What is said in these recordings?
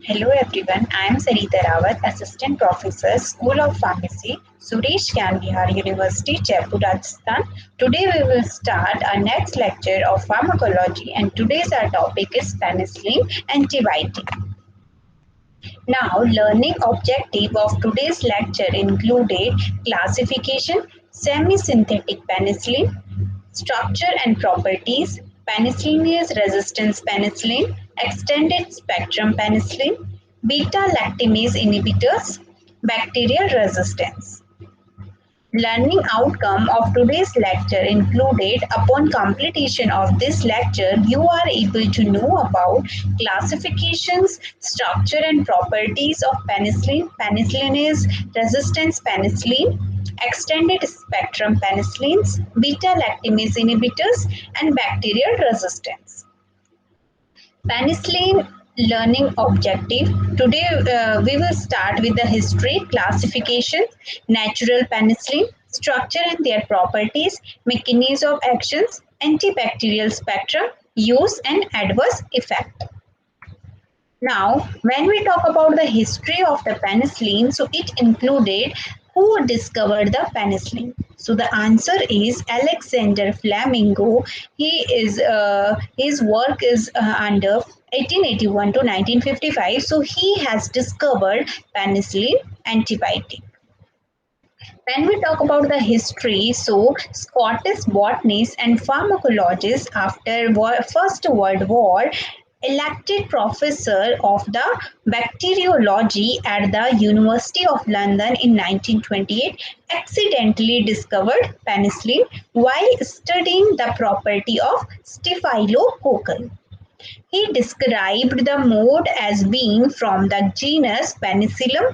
Hello everyone, I am Sarita Rawat, Assistant Professor, School of Pharmacy, Suresh Kanbihar University, Jaipur, Rajasthan. Today we will start our next lecture of pharmacology and today's our topic is penicillin antibiotic. Now, learning objective of today's lecture included classification, semi-synthetic penicillin, structure and properties, penicillinase resistance penicillin, extended spectrum penicillin, beta lactamase inhibitors, bacterial resistance. Learning outcome of today's lecture included upon completion of this lecture, you are able to know about classifications, structure and properties of penicillin, penicillinase resistance penicillin, extended spectrum penicillins, beta lactamase inhibitors and bacterial resistance. Penicillin learning objective. Today we will start with the history, classification, natural penicillin, structure and their properties, mechanism of actions, antibacterial spectrum, use and adverse effect. Now, when we talk about the history of the penicillin, so it included who discovered the penicillin. So the answer is Alexander Flamingo. His work is under 1881 to 1955. So he has discovered penicillin antibiotic. When we talk about the history, so Scottish botanists and pharmacologists after First World War elected professor of the bacteriology at the University of London in 1928 accidentally discovered penicillin while studying the property of staphylococcal. He described the mode as being from the genus Penicillium.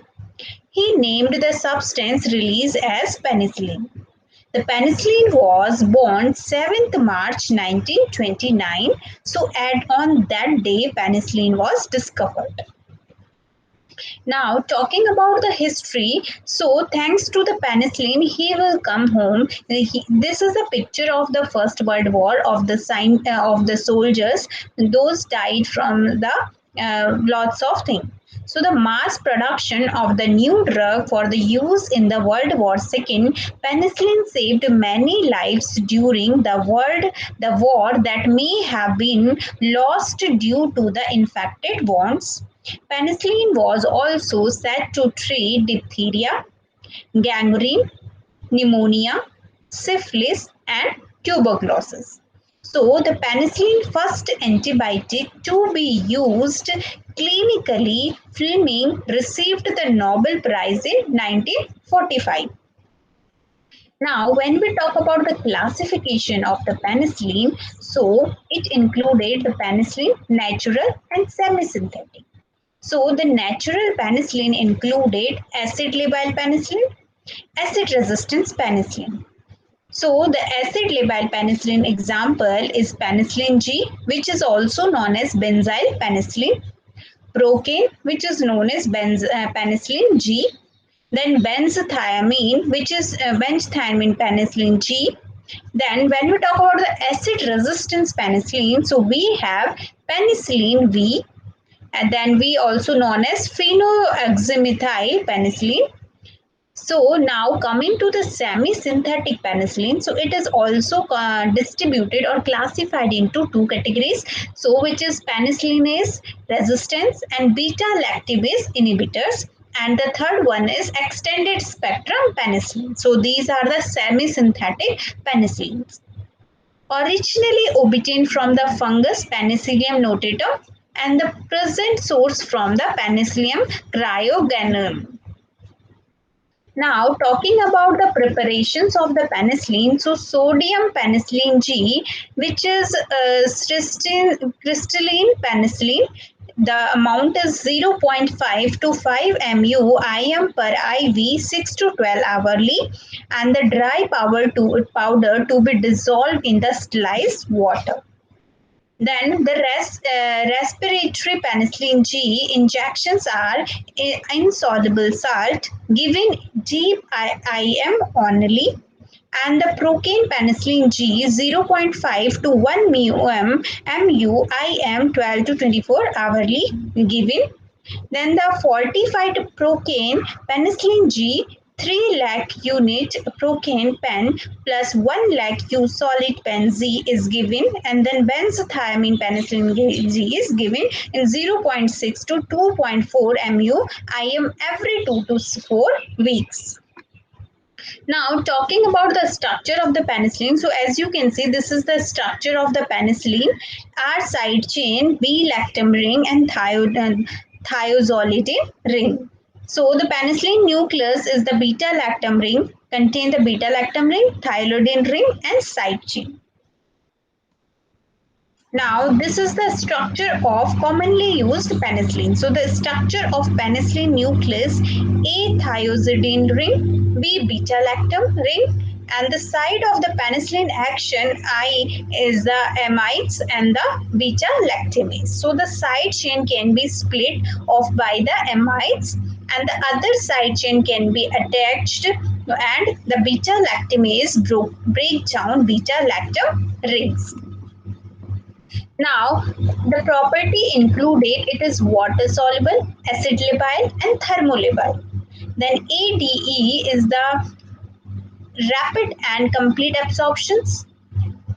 He named the substance released as penicillin. The penicillin was born 7th March 1929. So on that day, penicillin was discovered. Now, talking about the history, so thanks to the penicillin, he will come home. This is a picture of the First World War of the soldiers. Those died from the lots of things. So the mass production of the new drug for the use in the World War II, penicillin saved many lives during the war that may have been lost due to the infected wounds. Penicillin was also said to treat diphtheria, gangrene, pneumonia, syphilis, and tuberculosis. So, the penicillin first antibiotic to be used clinically, Fleming received the Nobel Prize in 1945. Now, when we talk about the classification of the penicillin, so it included the penicillin natural and semi-synthetic. So the natural penicillin included acid-labile penicillin, acid-resistance penicillin. So the acid-labile penicillin example is penicillin G, which is also known as benzyl penicillin, procaine, which is known as penicillin G, then benzthiamine, which is benzthiamine penicillin G. Then when we talk about the acid-resistance penicillin, so we have penicillin V, and then we also known as phenoxymethyl penicillin. So now coming to the semi-synthetic penicillin, so it is also distributed or classified into two categories, so which is penicillinase resistance and beta lactamase inhibitors, and the third one is extended spectrum penicillin. So these are the semi-synthetic penicillins. Originally obtained from the fungus Penicillium notatum and the present source from the Penicillium cryogenum. Now, talking about the preparations of the penicillin, so sodium penicillin G, which is crystalline penicillin, the amount is 0.5 to 5 mu IM per IV 6 to 12 hourly, and the dry powder to be dissolved in the sterilized water. Then the respiratory penicillin G injections are insoluble salt given deep IM only, and the procaine penicillin G 0.5 to 1 mu IM 12 to 24 hourly given. Then the fortified procaine penicillin G 3 lakh unit procaine pen plus 1 lakh U solid pen Z is given, and then benzothiamine penicillin G is given in 0.6 to 2.4 mu IM every 2 to 4 weeks. Now, talking about the structure of the penicillin, so as you can see, this is the structure of the penicillin. R side chain, B lactam ring, and thiazolidine ring. So, the penicillin nucleus is the beta lactam ring, contain the beta lactam ring, thiazolidine ring, and side chain. Now, this is the structure of commonly used penicillin. So, the structure of penicillin nucleus, A thiazidine ring, B beta lactam ring, and the site of the penicillin action I is the amides and the beta lactamase. So, the side chain can be split off by the amides, and the other side chain can be attached, and the beta lactamase break down beta lactam rings. Now, the property included, it is water soluble, acid labile, and thermolabile. Then ADE is the rapid and complete absorptions,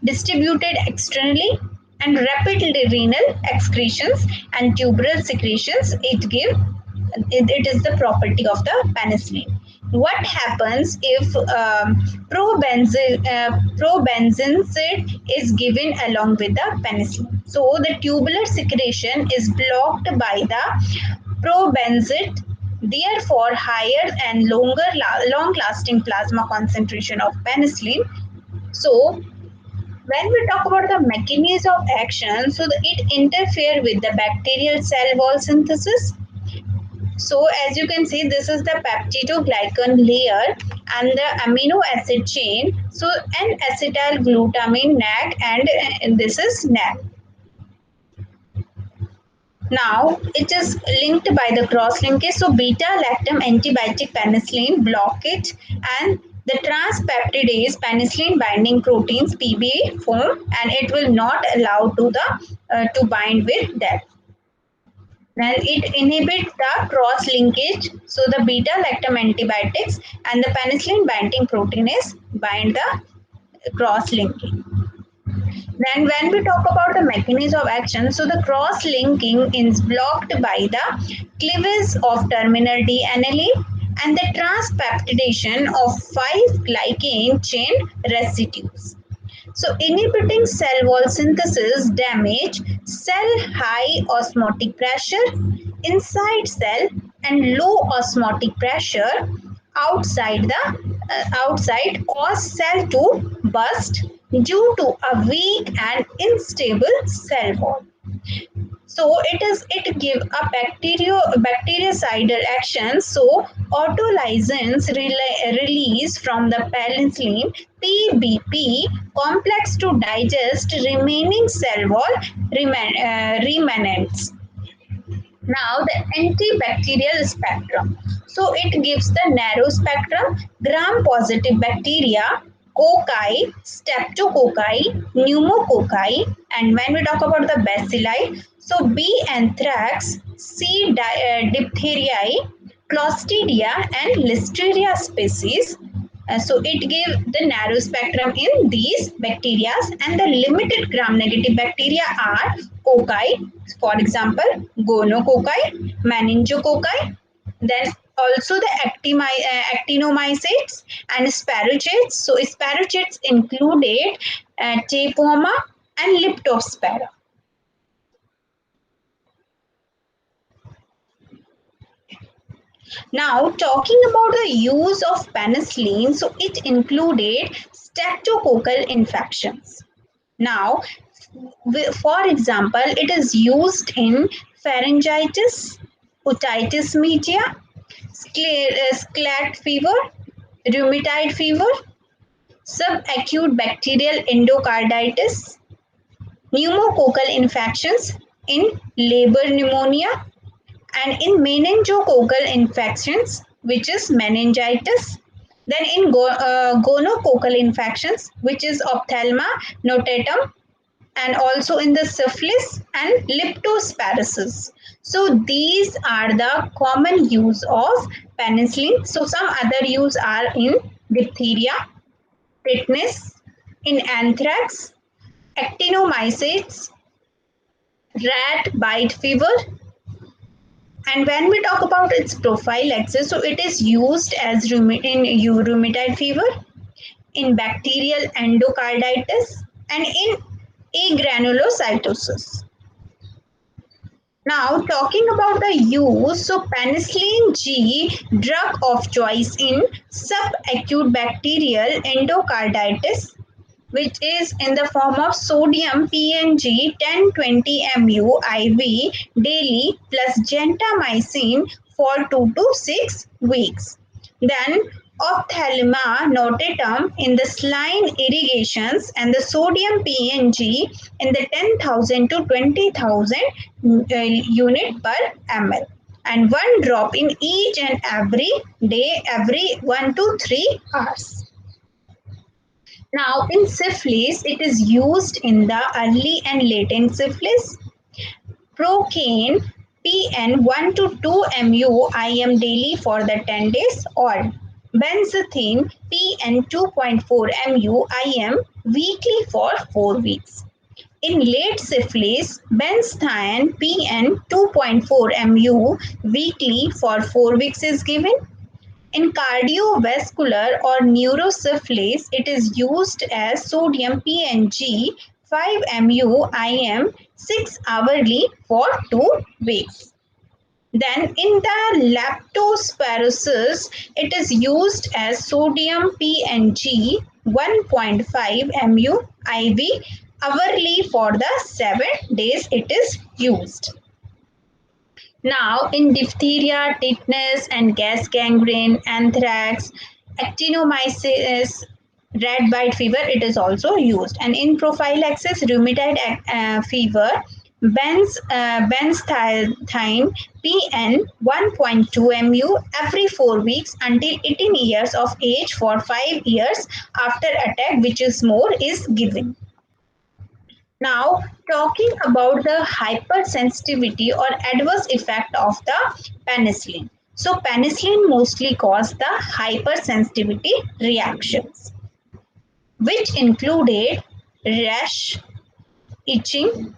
distributed externally, and rapid renal excretions and tubular secretions. It is the property of the penicillin. What happens if probenzoate is given along with the penicillin? So the tubular secretion is blocked by the probenzoate. Therefore, higher and long-lasting plasma concentration of penicillin. So when we talk about the mechanism of action, so it interfere with the bacterial cell wall synthesis. So as you can see, this is the peptidoglycan layer and the amino acid chain. So N-acetyl glutamine NAG, and this is NAG. Now it is linked by the cross linkage. So beta lactam antibiotic penicillin block it, and the transpeptidase penicillin binding proteins PBA form, and it will not allow to bind with that. Then it inhibits the cross linkage. So the beta lactam antibiotics and the penicillin binding protein is bind the cross linking. Then when we talk about the mechanism of action, so the cross linking is blocked by the cleavage of terminal DNA and the transpeptidation of 5-glycan chain residues. So inhibiting cell wall synthesis damage cell high osmotic pressure inside cell and low osmotic pressure outside cause cell to burst due to a weak and unstable cell wall. So it give a bactericidal action. So autolysins release from the penicillin PBP complex to digest remaining cell wall remnants. Now the antibacterial spectrum. So it gives the narrow spectrum gram-positive bacteria, cocci, streptococci, pneumococci, and when we talk about the bacilli, so B anthrax, C diphtheriae, Clostridia, and Listeria species. So it gives the narrow spectrum in these bacteria, and the limited gram-negative bacteria are cocci, for example, gonococci, meningococci, then also the actinomycetes and spirochetes. So spirochetes included Tapeworma and Leptospira. Now, talking about the use of penicillin, so it included streptococcal infections. Now, for example, it is used in pharyngitis, otitis media, scarlet fever, rheumatoid fever, subacute bacterial endocarditis, pneumococcal infections in labor pneumonia, and in meningococcal infections, which is meningitis. Then in gonococcal infections, which is ophthalma notatum, and also in the syphilis and leptospirosis. So these are the common use of penicillin. So some other use are in diphtheria, tetanus, in anthrax, actinomycetes, rat bite fever. And when we talk about its prophylaxis, so it is used as in rheumatoid fever, in bacterial endocarditis, and in agranulocytosis. Now, talking about the use, so penicillin G, drug of choice in subacute bacterial endocarditis, which is in the form of sodium PNG 1020 MU IV daily plus gentamicin for 2 to 6 weeks. Then ophthalma notatum in the saline irrigations and the sodium PNG in the 10,000 to 20,000 unit per ml, and one drop in each and every day every 1 to 3 hours. Now, in syphilis, it is used in the early and latent syphilis. Procaine PN 1 to 2 MU IM daily for the 10 days, or benzathine PN 2.4 MU IM weekly for 4 weeks. In late syphilis, benzathine PN 2.4 MU weekly for 4 weeks is given. In cardiovascular or neurosyphilis, it is used as sodium PNG 5 MU IM 6 hourly for 2 weeks. Then in the leptospirosis, it is used as sodium PNG 1.5 MU IV hourly for the 7 days it is used. Now, in diphtheria, tetanus, and gas gangrene, anthrax, actinomyces, rat bite fever, it is also used. And in prophylaxis, rheumatoid fever, benzathine PN 1.2 MU every 4 weeks until 18 years of age for 5 years after attack, which is more, is given. Now, talking about the hypersensitivity or adverse effect of the penicillin. So, penicillin mostly causes the hypersensitivity reactions, which included rash, itching,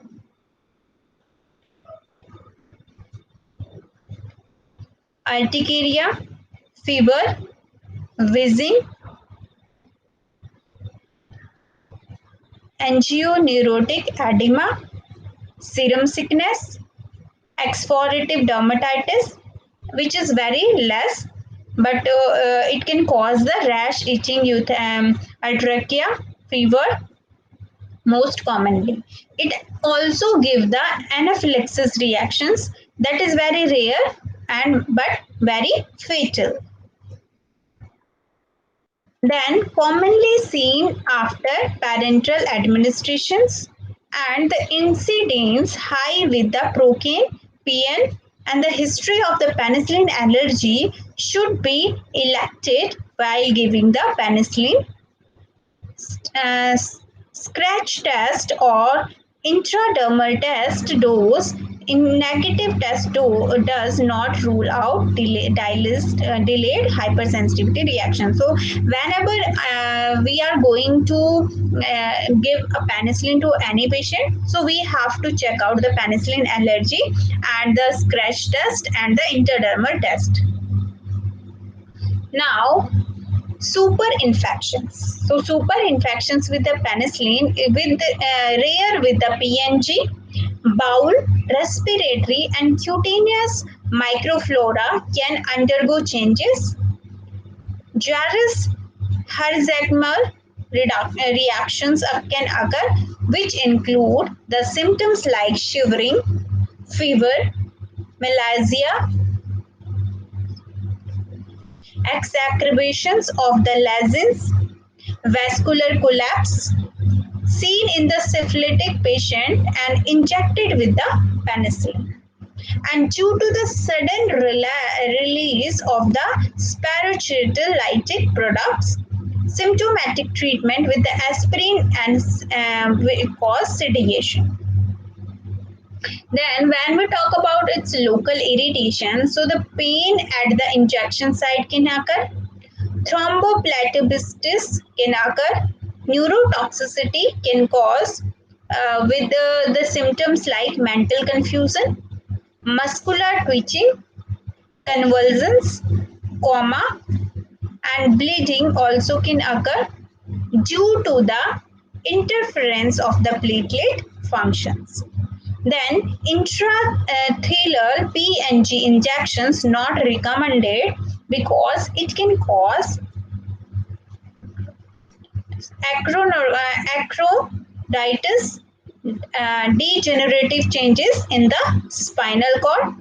urticaria, fever, wheezing, angioneurotic edema, serum sickness, explorative dermatitis, which is very less, but it can cause the rash, itching, artrachia, fever most commonly. It also gives the anaphylaxis reactions, that is very rare and but very fatal. Then commonly seen after parenteral administrations, and the incidence high with the procaine, PN, and the history of the penicillin allergy should be elected while giving the penicillin. uh, Scratch test or intradermal test dose in negative test does not rule out delayed hypersensitivity reaction. So whenever we are going to give a penicillin to any patient, so we have to check out the penicillin allergy and the scratch test and the intradermal test. Now, super infections. So super infections with the penicillin, with rare with the PNG, bowel, respiratory, and cutaneous microflora can undergo changes. Jarvis Herxheimer reactions can occur, which include the symptoms like shivering, fever, malaise, exacerbations of the lesions, vascular collapse seen in the syphilitic patient and injected with the penicillin. And due to the sudden release of the spirochetal lytic products, symptomatic treatment with the aspirin and will cause sedation. Then when we talk about its local irritation, so the pain at the injection site can occur, thrombophlebitis can occur, neurotoxicity can cause with the symptoms like mental confusion, muscular twitching, convulsions, coma, and bleeding also can occur due to the interference of the platelet functions. Then intrathecal PNG injections not recommended because it can cause acroditis, degenerative changes in the spinal cord.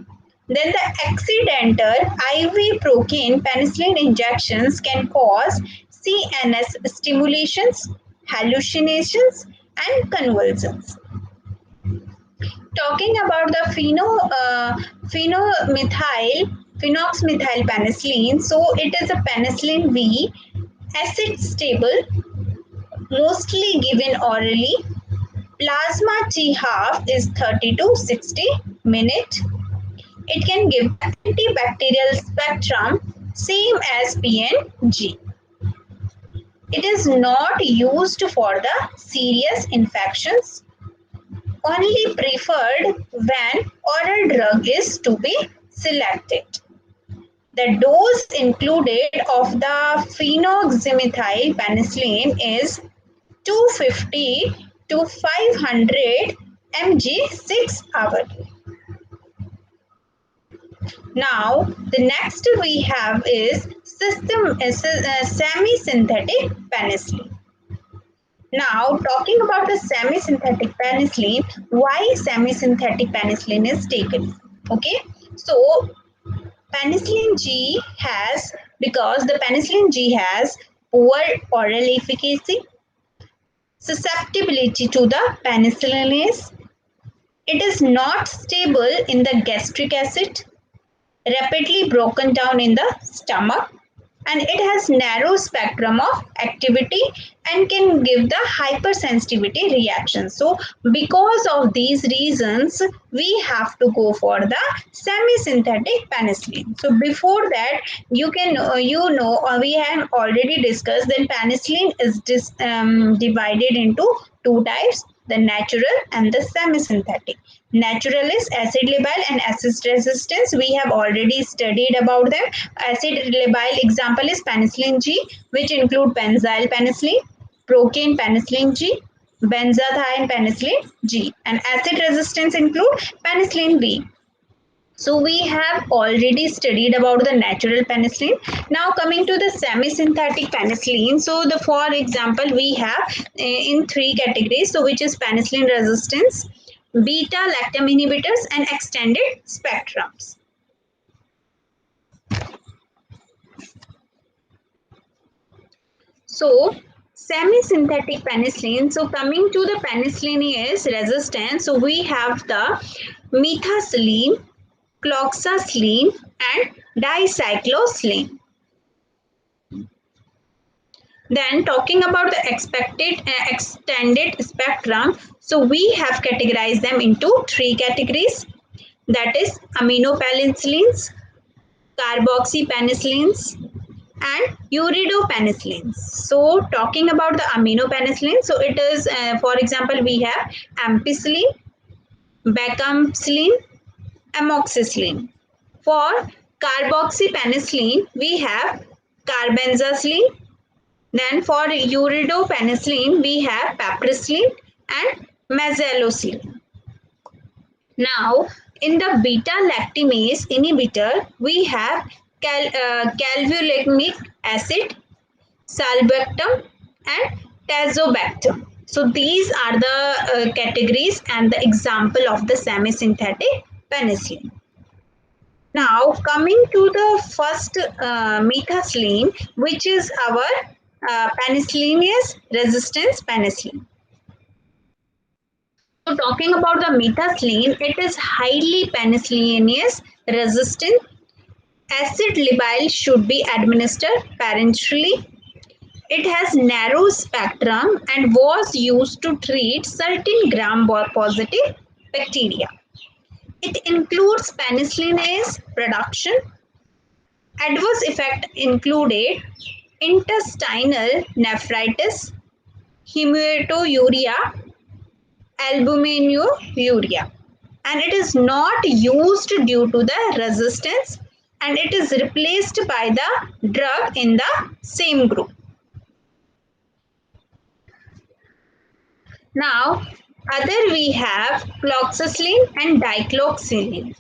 Then the accidental IV procaine penicillin injections can cause CNS stimulations, hallucinations, and convulsions. Talking about the phenoxmethyl penicillin, so it is a penicillin V, acid stable, mostly given orally. Plasma T half is 30 to 60 minutes. It can give antibacterial spectrum same as PNG. It is not used for the serious infections, only preferred when oral drug is to be selected. The dose included of the phenoxymethyl penicillin is 250 to 500 mg 6 hours. Now, the next we have is semi-synthetic penicillin. Now, talking about the semi-synthetic penicillin, why semi-synthetic penicillin is taken? Okay, so penicillin G has, because the penicillin G has poor oral efficacy, susceptibility to the penicillinase, it is not stable in the gastric acid, rapidly broken down in the stomach, and it has narrow spectrum of activity and can give the hypersensitivity reaction. So because of these reasons, we have to go for the semi-synthetic penicillin. So before that, you can we have already discussed that penicillin is divided into two types, the natural and the semi-synthetic. Natural is acid labile and acid resistance. We have already studied about them. Acid labile example is penicillin G, which include benzyl penicillin, procaine penicillin G, benzathine penicillin G, and acid resistance include penicillin V. So we have already studied about the natural penicillin. Now coming to the semi-synthetic penicillin. So the for example we have in three categories. So which is penicillin resistance, beta lactam inhibitors, and extended spectrums. So semi-synthetic penicillin. So coming to the penicillin is resistance. So we have the methicillin, cloxacillin, and dicycloacillin. Then talking about the extended spectrum, so we have categorized them into three categories, that is aminopenicillins, carboxypenicillins, and uridopenicillins. So talking about the aminopenicillin, so it is for example we have ampicillin, vancomycin, amoxicillin. For carboxypenicillin we have carbenzicillin. Then for uridopenicillin, we have piperacillin and mesalazine. Now, in the beta-lactamase inhibitor, we have clavulanic acid, sulbactam, and tazobactam. So these are the categories and the example of the semi-synthetic penicillin. Now, coming to the first methicillin, which is our penicillinase resistance penicillin. So talking about the methicillin, it is highly penicillinase resistant. Acid labile should be administered parenterally. It has narrow spectrum and was used to treat certain gram-positive bacteria. It includes penicillinase production. Adverse effects included intestinal nephritis, hematuria, albuminuria, and it is not used due to the resistance, and it is replaced by the drug in the same group. Now, other we have cloxacillin and dicloxacillin.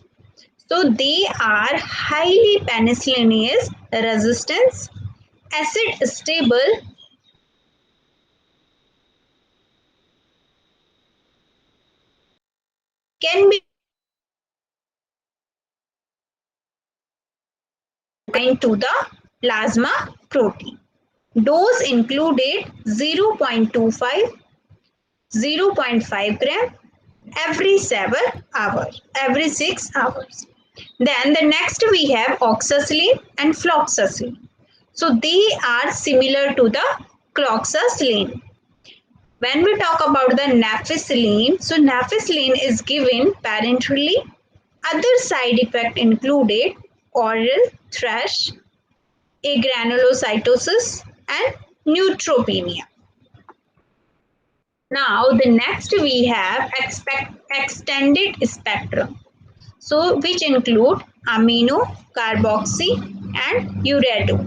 So they are highly penicillinase resistance, acid stable, can be bind to the plasma protein. Dose included 0.25, 0.5 gram every 7 hours, every 6 hours. Then the next we have oxacillin and floxacillin. So they are similar to the cloxacillin. When we talk about the nafcillin, so nafcillin is given parenterally. Other side effect included oral thrush, agranulocytosis, and neutropenia. Now the next we have extended spectrum, so which include amino, carboxy, and uredo.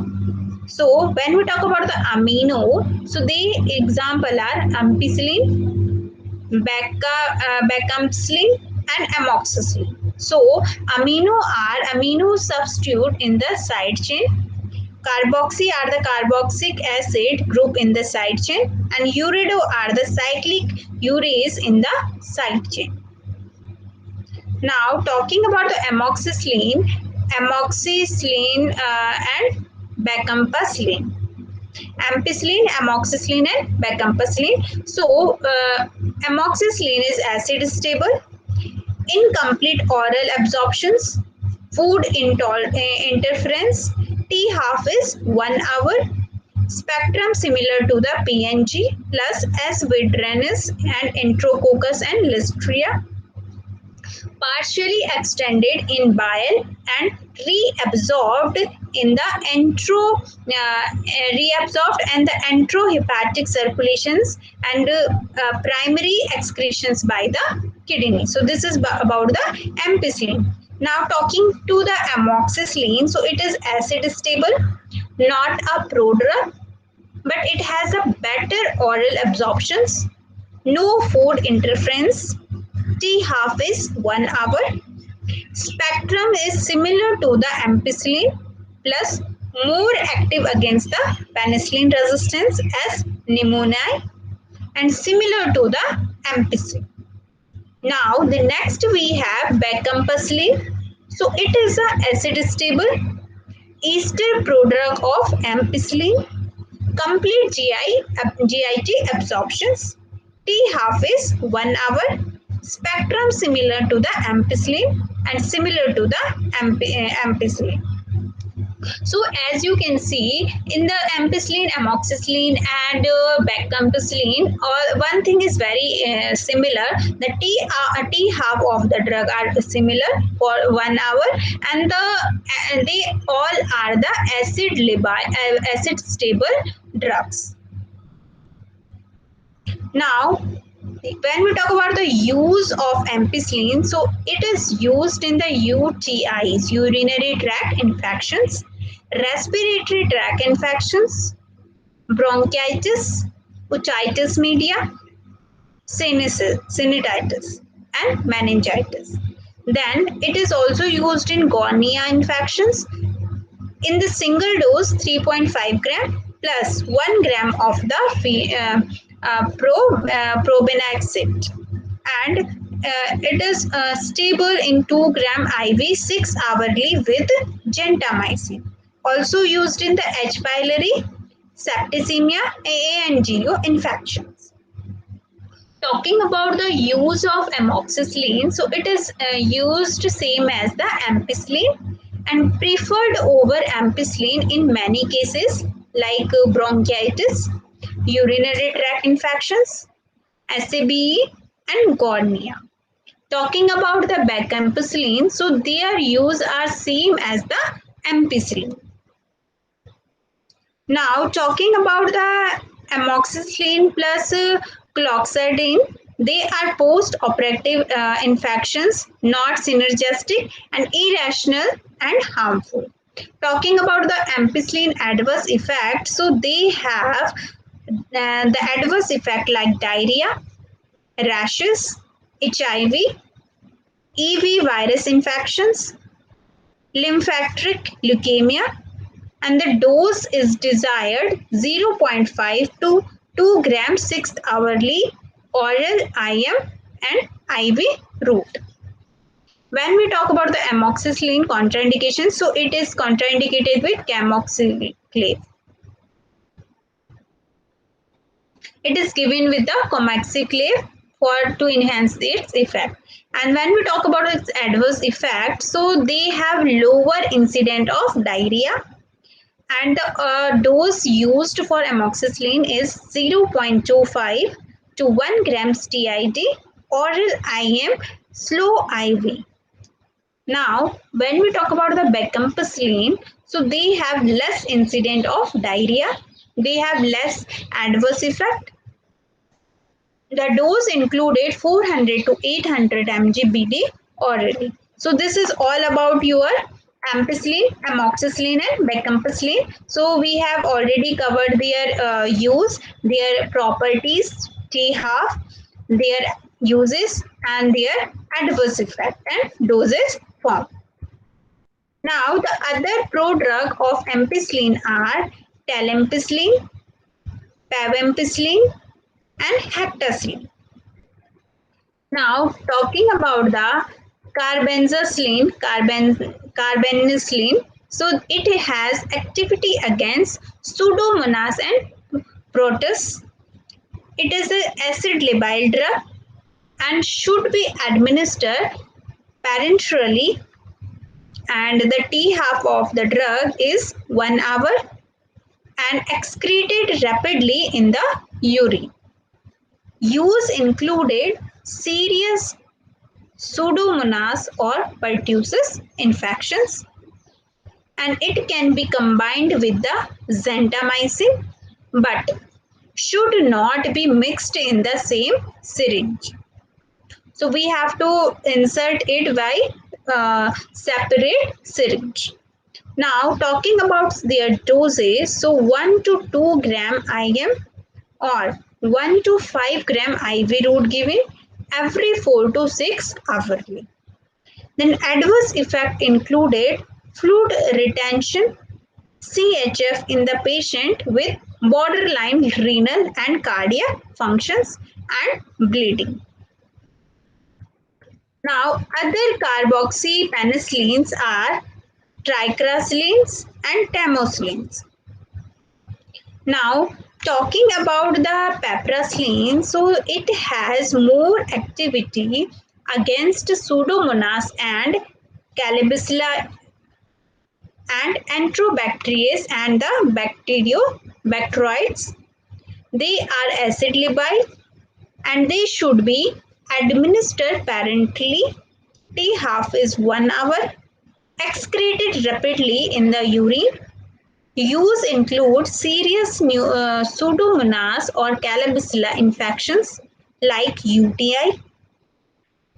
So when we talk about the amino, so the example are ampicillin, vancomycin, and amoxicillin. So amino are amino substitute in the side chain. Carboxy are the carboxylic acid group in the side chain, and uredo are the cyclic urase in the side chain. Now talking about the amoxicillin and vancomycin. Ampicillin, amoxicillin, and vancomycin. So amoxicillin is acid stable, incomplete oral absorptions, food interference, T half is 1 hour, spectrum similar to the PNG plus S. vitrinus and Enterococcus and Listeria, partially extended in bile and reabsorbed in the enterohepatic circulations and primary excretions by the kidney. So this is about the ampicillin. Now talking to the amoxicillin, so it is acid stable, not a prodrug, but it has a better oral absorptions, no food interference, T half is 1 hour. Spectrum is similar to the ampicillin plus more active against the penicillin resistance as pneumonia and similar to the ampicillin. Now the next we have vancomycin. So it is a acid stable ester prodrug of ampicillin, complete GIT absorptions, T half is 1 hour, spectrum similar to the ampicillin and similar to the ampicillin. So as you can see in the ampicillin, amoxicillin and vancomycin, one thing is very similar. The T half of the drug are similar for 1 hour, and they all are the acid stable drugs. Now when we talk about the use of ampicillin, so it is used in the UTIs, urinary tract infections, respiratory tract infections, bronchitis, otitis media, sinusitis, and meningitis. Then it is also used in gonorrhea infections in the single dose 3.5 gram plus 1 gram of the probenexid, and it is stable in 2 gram IV 6 hourly with gentamicin. Also used in the H. pylori, septicemia, AA and GO infections. Talking about the use of amoxicillin, so it is used same as the ampicillin and preferred over ampicillin in many cases. like bronchitis, urinary tract infections, SABE, and gonorrhea. Talking about the becampicillin, so their use are same as the ampicillin. Now, talking about the amoxicillin plus cloxidine, they are post-operative infections, not synergistic and irrational and harmful. Talking about the ampicillin adverse effect, so they have the adverse effect like diarrhea, rashes, HIV, EV virus infections, lymphatic leukemia, and the dose is desired 0.5 to 2 grams 6 hourly oral IM and IV route. When we talk about the amoxicillin contraindication, so it is contraindicated with camoxiclav. It is given with the comaxiclav for to enhance its effect. And when we talk about its adverse effect, so they have lower incident of diarrhea, and the dose used for amoxicillin is 0.25 to 1 grams TID oral IM slow IV. Now, when we talk about the becampicillin, so they have less incident of diarrhea, they have less adverse effect. The dose included 400 to 800 mg BD orally. So this is all about your ampicillin, amoxicillin and becampicillin. So we have already covered their use, their properties, T half, their uses and their adverse effect and doses form. Now the other prodrug of ampicillin are talampicillin, pavampicillin and heptacillin. Now, talking about the carbenicillin, so it has activity against Pseudomonas and Proteus. It is an acid labile drug and should be administered parenterally, and the T half of the drug is 1 hour and excreted rapidly in the urine. Use included serious Pseudomonas or pertussis infections, and it can be combined with the gentamicin but should not be mixed in the same syringe. So we have to insert it by separate syringe. Now talking about their doses, so 1 to 2 gram IM or 1 to 5 gram IV route given every 4 to 6 hourly. Then adverse effect included fluid retention, CHF in the patient with borderline renal and cardiac functions and bleeding. Now other carboxypenicillins are tricracillins and tamoxifens. Now talking about the piperacillin, so it has more activity against Pseudomonas and Calibacilla and Enterobacteriaceae and the bacteroides. They are acid labile and they should be administered parentally. T half is 1 hour, excreted rapidly in the urine. Use includes serious Pseudomonas or Calibacilla infections like UTI.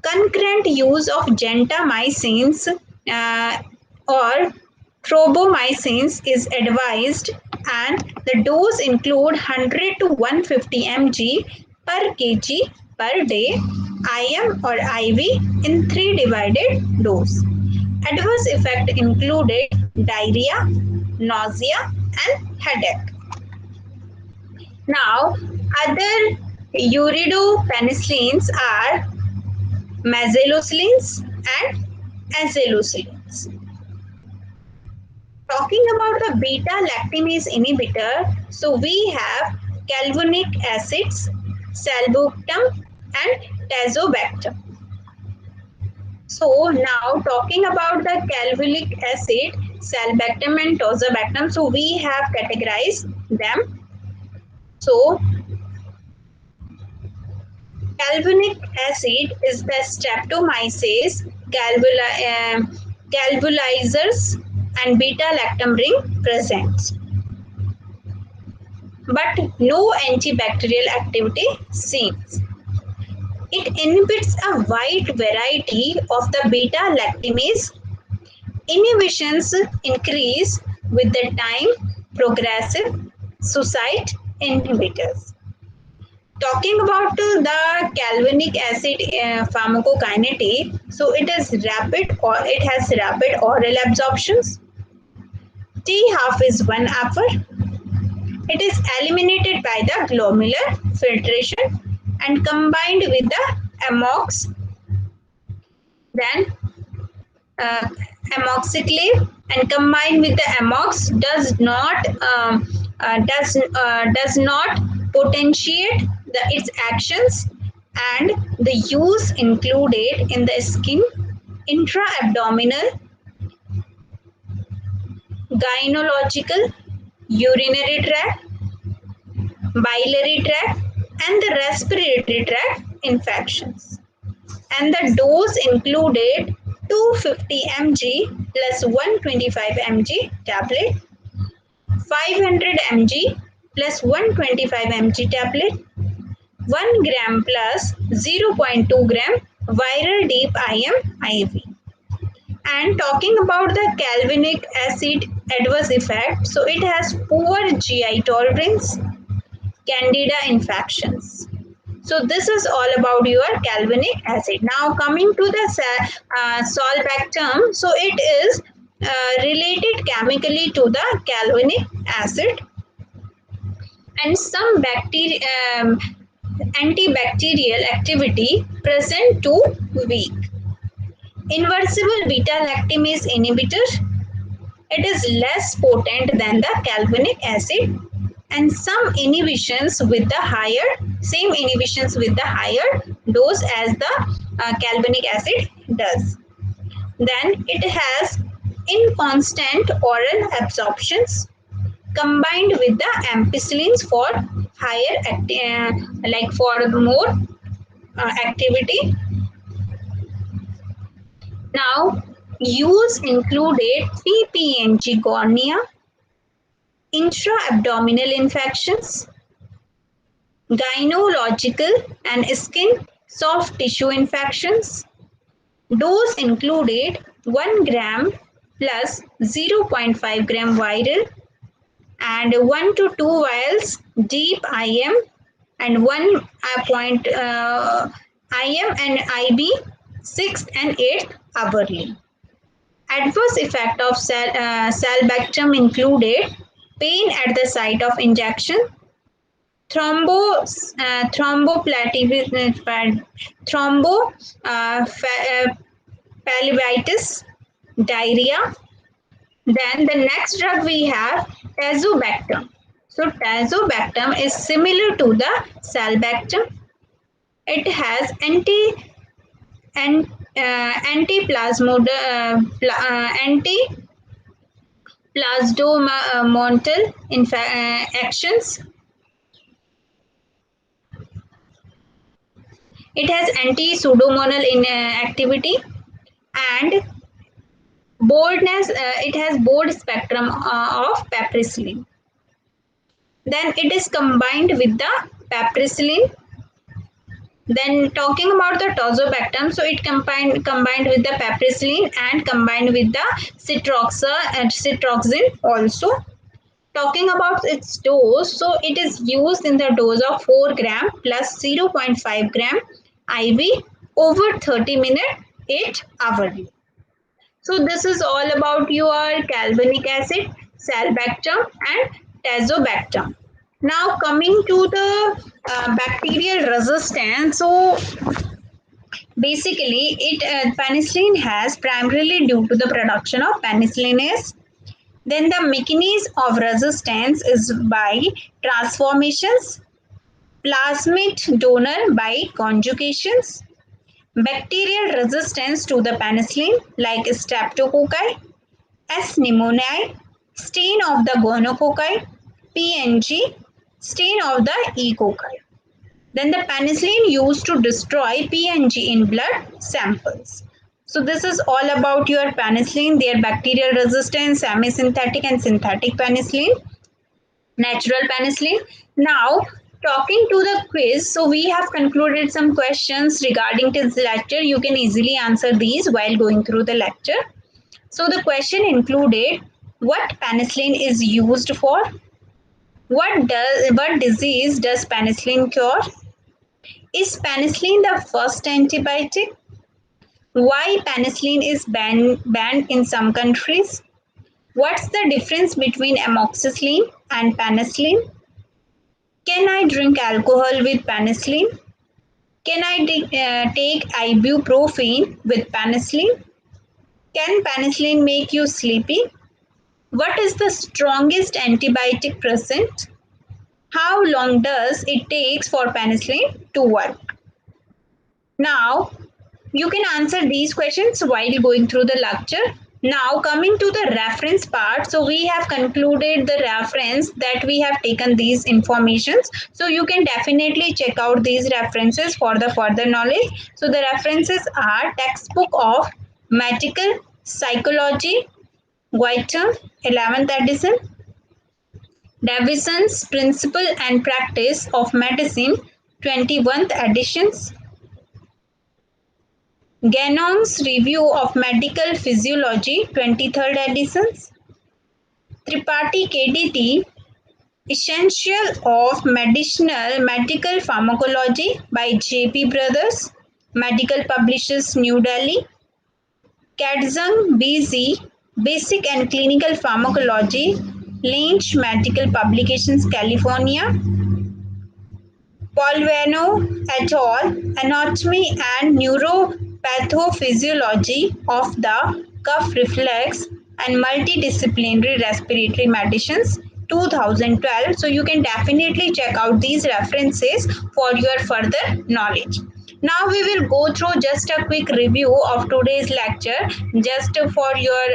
Concurrent use of gentamicins or thromboxamins is advised, and the dose include 100 to 150 mg per kg per day, IM or IV in 3 divided dose. Adverse effect included diarrhea, nausea and headache. Now, other uridopenicillins are mesalocillins and azelocillins. Talking about the beta lactamase inhibitor, so we have clavulanic acids, sulbactam and tazobactam. So now talking about the clavulanic acid, Salbactam and tazobactam. So we have categorized them. So galvanic acid is the streptomyces, galvanizers, and beta-lactam ring present, but no antibacterial activity seems. It inhibits a wide variety of the beta-lactamase. Inhibitions increase with the time progressive suicide inhibitors. Talking about the galvanic acid pharmacokinetic, so it is rapid or it has rapid oral absorptions. T half is 1 hour. It is eliminated by the glomerular filtration and combined with the amox, then uh, amoxicillin, and combined with the amox does not potentiate its actions, and the use included in the skin, intra-abdominal, gynecological, urinary tract, biliary tract, and the respiratory tract infections. And the dose included 250 mg plus 125 mg tablet, 500 mg plus 125 mg tablet, 1 gram plus 0.2 gram viral deep IM IV. And talking about the galvanic acid adverse effect, so it has poor GI tolerance, candida infections. So this is all about your galvanic acid. Now coming to the solbactam, so it is related chemically to the galvanic acid, and some antibacterial activity present to weak. Inversible beta lactamase inhibitor, it is less potent than the galvanic acid, and some inhibitions with the higher dose as the galvanic acid does. Then it has inconstant oral absorptions combined with the ampicillins for for more activity. Now use included PPNG cornea, intra-abdominal infections, gynecological and skin soft tissue infections. Dose included 1 gram plus 0.5 gram viral and 1 to 2 vials deep IM and 1 point IM and IB 6th and 8th hourly. Adverse effect of salbactam included pain at the site of injection, thrombophlebitis, diarrhea. Then the next drug we have tazobactam. So tazobactam is similar to the salbactam. It has antiplasmotal actions. It has anti-pseudomonal activity, and it has broad spectrum of piperacillin. Then it is combined with the piperacillin. Then talking about the tazobactam, so it combined with the piperacillin and combined with the citroxin also. Talking about its dose, so it is used in the dose of 4 gram plus 0.5 gram IV over 30 minutes 8 hourly. So this is all about your galvanic acid, salbactam and tazobactam. Now coming to the bacterial resistance, so basically penicillin has primarily due to the production of penicillinase. Then the mechanism of resistance is by transformations, plasmid donor by conjugations, bacterial resistance to the penicillin like streptococci, S. pneumoniae, strain of the gonococci, PNG, strain of the E. cocci. Then the penicillin used to destroy PNG in blood samples. So this is all about your penicillin, their bacterial resistance, semi-synthetic and synthetic penicillin, natural penicillin. Now talking to the quiz, so we have concluded some questions regarding this lecture. You can easily answer these while going through the lecture. So the question included what penicillin is used for, what disease does penicillin cure, is penicillin the first antibiotic, why penicillin is banned in some countries, what's the difference between amoxicillin and penicillin, can I drink alcohol with penicillin, can I take ibuprofen with penicillin, can penicillin make you sleepy, what is the strongest antibiotic present, how long does it take for penicillin to work? Now, you can answer these questions while going through the lecture. Now, coming to the reference part, so we have concluded the reference that we have taken these informations. So you can definitely check out these references for the further knowledge. So the references are textbook of medical psychology, Whiteham, 11th edition, Davison's Principle and Practice of Medicine, 21st editions, Gannon's Review of Medical Physiology, 23rd editions, Tripathi KDT, Essential of Medical Pharmacology by J.P. Brothers, Medical Publishers, New Delhi, Kadzang B.Z., Basic and Clinical Pharmacology, Lynch Medical Publications, California, Polvano et al., Anatomy and Neuropathophysiology of the Cough Reflex and Multidisciplinary Respiratory Medicines, 2012. So you can definitely check out these references for your further knowledge. Now we will go through just a quick review of today's lecture just for your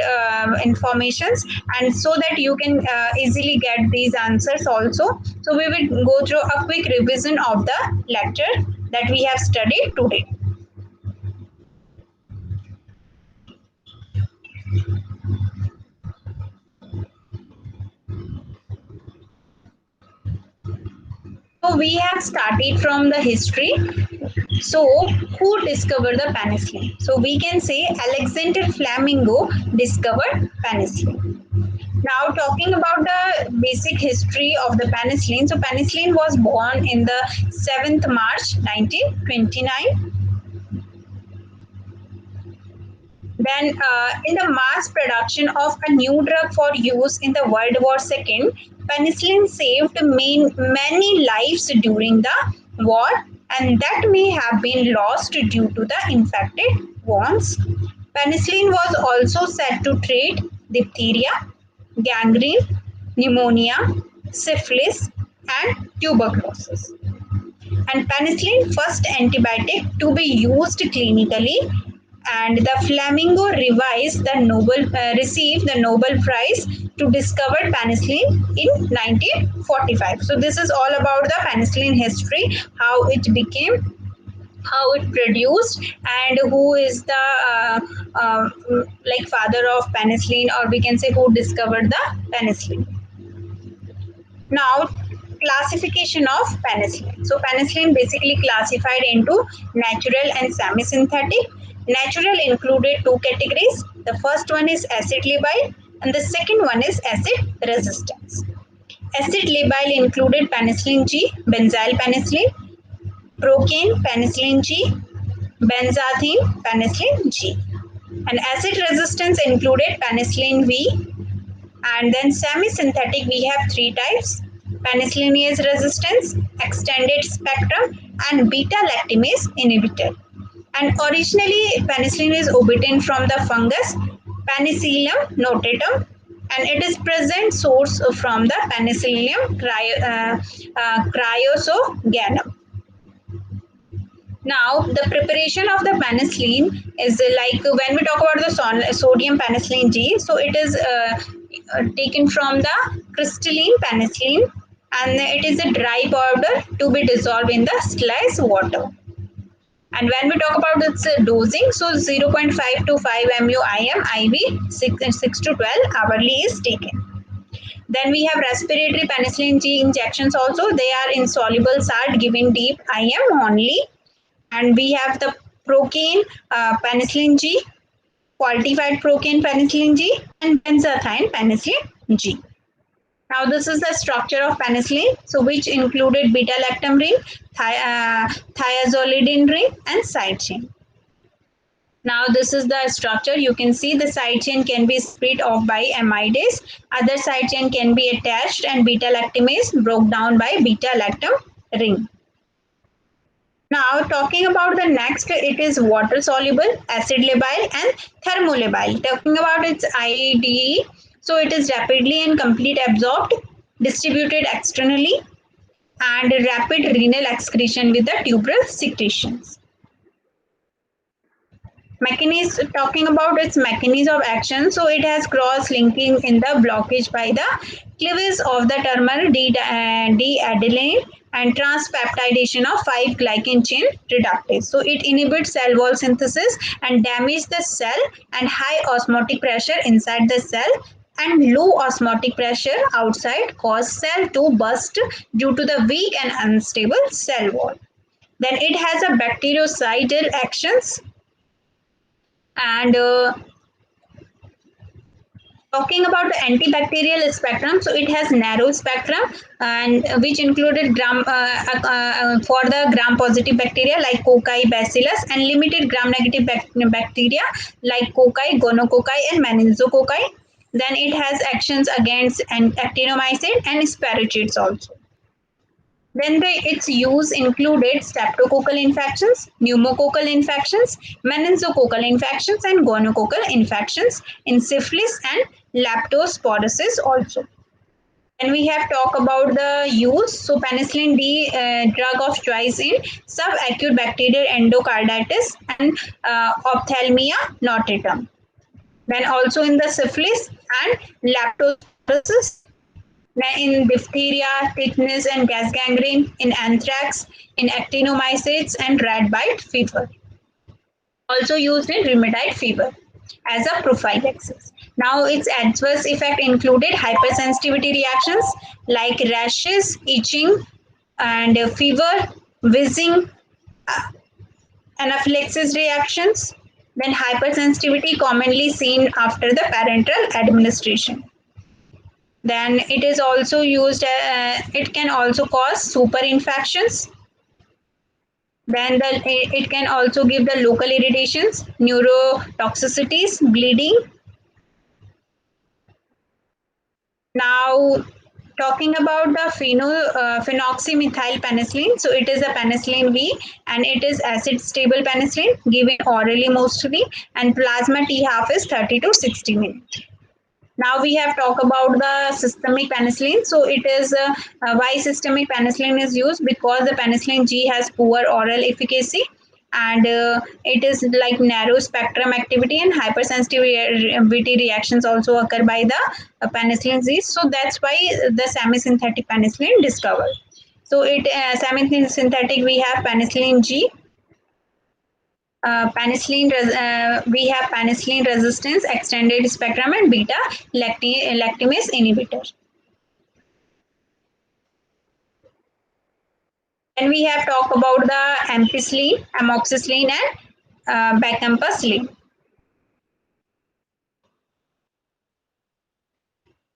informations and so that you can easily get these answers also. So we will go through a quick revision of the lecture that we have studied today. So we have started from the history. So who discovered the penicillin? So we can say Alexander Flamingo discovered penicillin. Now talking about the basic history of the penicillin. So penicillin was born in the 7th March 1929. Then in the mass production of a new drug for use in the World War II, penicillin saved many lives during the war and that may have been lost due to the infected wounds. Penicillin was also said to treat diphtheria, gangrene, pneumonia, syphilis and tuberculosis. And penicillin first antibiotic to be used clinically and the Flamingo received the Nobel Prize to discover penicillin in 1945. So this is all about the penicillin history, how it became, how it produced, and who is the like father of penicillin, or we can say who discovered the penicillin. Now, classification of penicillin. So penicillin basically classified into natural and semi-synthetic. Natural included two categories. The first one is acid labile and the second one is acid resistance. Acid labile included penicillin G, benzyl penicillin, procaine penicillin G, benzathine penicillin G. And acid resistance included penicillin V. And then semi-synthetic we have three types: penicillinase resistance, extended spectrum, and beta-lactamase inhibitor. And originally penicillin is obtained from the fungus Penicillium notatum, and it is present source from the Penicillium cryosogenium. Now, the preparation of the penicillin is like when we talk about the sodium penicillin G, so it is taken from the crystalline penicillin, and it is a dry powder to be dissolved in the sterilized water. And when we talk about its dosing, so 0.5 to 5 mU IM IV 6 to 12 hourly is taken. Then we have respiratory penicillin G injections also. They are insoluble salt given deep IM only. And we have the procaine penicillin G, qualified procaine penicillin G, and benzathine penicillin G. Now this is the structure of penicillin, so which included beta-lactam ring, thiazolidine ring, and side chain. Now this is the structure. You can see the side chain can be split off by amidase. Other side chain can be attached and beta-lactamase broke down by beta-lactam ring. Now talking about the next, it is water soluble, acid labile and thermolabile. Talking about its IDE, so it is rapidly and complete absorbed, distributed externally and rapid renal excretion with the tuberous secretions. Mechanism, talking about its mechanism of action, so it has cross linking in the blockage by the cleavage of the terminal D-adenyl and transpeptidation of 5-glycan chain reductase. So it inhibits cell wall synthesis and damages the cell, and high osmotic pressure inside the cell and low osmotic pressure outside cause cell to burst due to the weak and unstable cell wall. Then it has a bactericidal actions, and talking about the antibacterial spectrum, so it has narrow spectrum and which included for the gram positive bacteria like cocci, bacillus, and limited gram negative bacteria like cocci, gonococci, and meningococci. Then it has actions against actinomycin and spirochetes also. Then its use included streptococcal infections, pneumococcal infections, meningococcal infections, and gonococcal infections in syphilis and leptospirosis also. And we have talked about the use. So penicillin D drug of choice in subacute bacterial endocarditis and ophthalmia notatum. Then also in the syphilis and leptospirosis, in diphtheria, tetanus, and gas gangrene, in anthrax, in actinomycetes, and rat bite fever. Also used in rheumatoid fever as a prophylaxis. Now, its adverse effect included hypersensitivity reactions like rashes, itching, and fever, wheezing, anaphylaxis reactions. Then hypersensitivity commonly seen after the parenteral administration. Then it is also used, it can also cause super infections. Then it can also give the local irritations, neurotoxicities, bleeding. Now talking about the phenoxymethyl penicillin, so it is a penicillin V and it is acid stable penicillin given orally mostly, and plasma T half is 30 to 60 minutes. Now we have talked about the systemic penicillin. So it is why systemic penicillin is used, because the penicillin G has poor oral efficacy and it is like narrow spectrum activity, and hypersensitivity reactions also occur by the penicillin G. So that's why the semi-synthetic penicillin discovered. So it semi-synthetic we have penicillin G. We have penicillin resistance, extended spectrum, and beta lactamase inhibitor. Then we have talked about the ampicillin, amoxicillin, and vancomycin.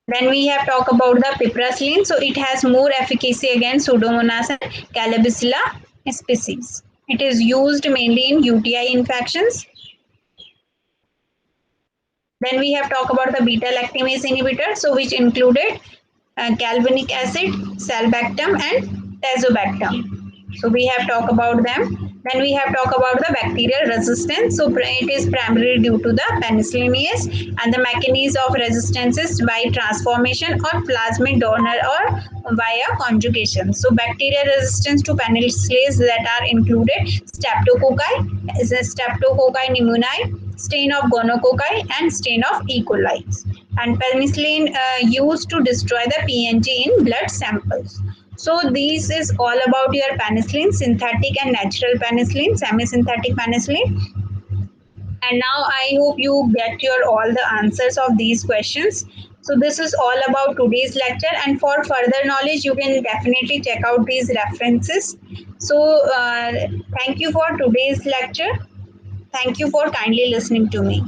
Then we have talked about the piperacillin. So it has more efficacy against Pseudomonas and Calabacilla species. It is used mainly in UTI infections. Then we have talked about the beta lactamase inhibitor, so which included galvanic acid, sulbactam, and tazobactam. So we have talked about them. Then we have talked about the bacterial resistance. So it is primarily due to the penicillinase, and the mechanism of resistance is by transformation or plasmid donor or via conjugation. So bacterial resistance to penicillins that are included streptococci, is a streptococci pneumoniae, strain of gonococci, and strain of E. coli. And penicillin used to destroy the PNG in blood samples. So this is all about your penicillin, synthetic and natural penicillin, semi-synthetic penicillin. And now I hope you get your all the answers of these questions. So this is all about today's lecture, and for further knowledge, you can definitely check out these references. So thank you for today's lecture. Thank you for kindly listening to me.